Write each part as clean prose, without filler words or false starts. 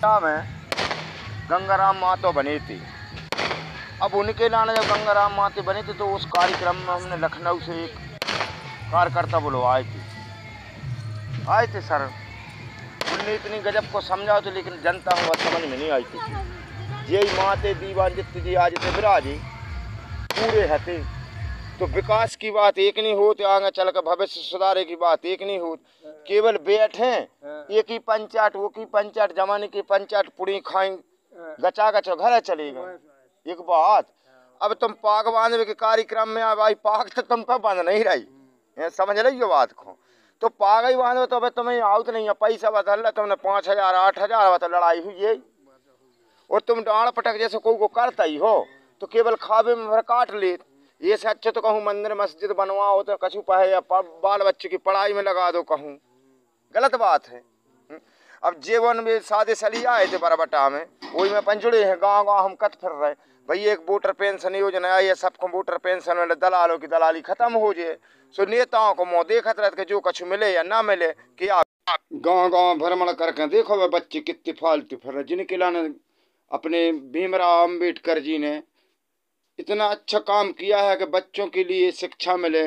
में गंगाराम महतो बने थे। अब उनके नाम जब गंगाराम महतो बने थे तो उस कार्यक्रम में हमने लखनऊ से एक कार्यकर्ता बुलवाए थे सर। उनने इतनी गजब को समझा तो, लेकिन जनता में समझ में नहीं आई थी। यही माते दीवानजित जी आज थे विराजे पूरे हते, तो विकास की बात एक नहीं होती, आगे चल कर भविष्य सुधारे की बात एक नहीं होती। केवल बैठे एक ही पंचायत वो की पंचायत जमाने की पंचायत पुड़ी खाई गचा गचा घर चले गए। एक बात, अब तुम पाग बांधने के कार्यक्रम में अब आई पाग तो तुम पर बांध नहीं रही, समझ रही हो बात को। तो पाग ही बांधो तो तुम्हें आउट नहीं है, पैसा बदल तुमने 5,000 8,000 तो लड़ाई हुई है। और तुम डांड पटक जैसे कोई को करता ही हो तो केवल खावे में भर काट ले। ये से अच्छा तो कहूँ मंदिर मस्जिद बनवाओ तो कछु पहे या बाल बच्चे की पढ़ाई में लगा दो, कहूँ गलत बात है। अब जीवन में शादी सली आए थे बरबटा में, वही में अपन जुड़े हैं, गाँव गाँव हम कत फिर रहे भाई। एक वोटर पेंशन योजना आई है, सबको वोटर पेंशन में दलालों की दलाली खत्म हो जाए। सो नेताओं को मुँह देखत रहते जो कछु मिले या ना मिले कि आप गाँव गाँव भ्रमण करके देखो वे बच्चे कितने फालतू फिर रहे, जिनके लाने अपने भीमराव अम्बेडकर जी ने इतना अच्छा काम किया है कि बच्चों के लिए शिक्षा मिले,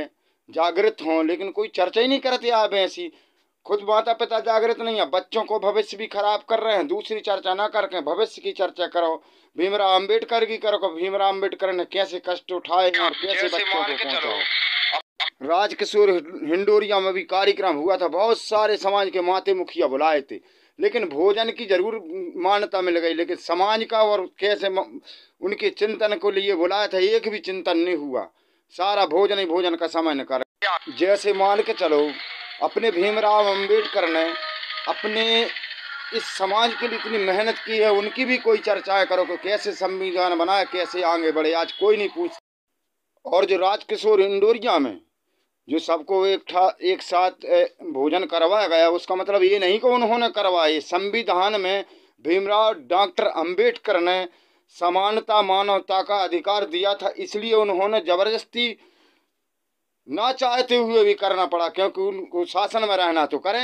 जागृत हों, लेकिन कोई चर्चा ही नहीं करते। आप ऐसी खुद माता पिता जागृत नहीं है, बच्चों को भविष्य भी खराब कर रहे हैं। दूसरी चर्चा ना करके भविष्य की चर्चा करो, भीमराव अम्बेडकर की करो, भीमराव अम्बेडकर ने कैसे कष्ट उठाए और कैसे बच्चों को पहुंचाओ। राजकिशोर हिंडोरिया में भी कार्यक्रम हुआ था, बहुत सारे समाज के माते मुखिया बुलाए थे, लेकिन भोजन की जरूर मान्यता मिल गई, लेकिन समाज का और कैसे उनके चिंतन को लिए बुलाया था, एक भी चिंतन नहीं हुआ। सारा भोजन ही भोजन का समय न कर। जैसे मान के चलो अपने भीमराव अम्बेडकर ने अपने इस समाज के लिए इतनी मेहनत की है, उनकी भी कोई चर्चाएं करो कि कैसे संविधान बनाया, कैसे आगे बढ़े, आज कोई नहीं पूछ। और जो राजकिशोर इंडोरिया में जो सबको एक साथ भोजन करवाया गया, उसका मतलब ये नहीं कि उन्होंने करवाए। संविधान में भीमराव डॉक्टर अम्बेडकर ने समानता मानवता का अधिकार दिया था, इसलिए उन्होंने जबरदस्ती ना चाहते हुए भी करना पड़ा, क्योंकि उनको शासन में रहना तो करें।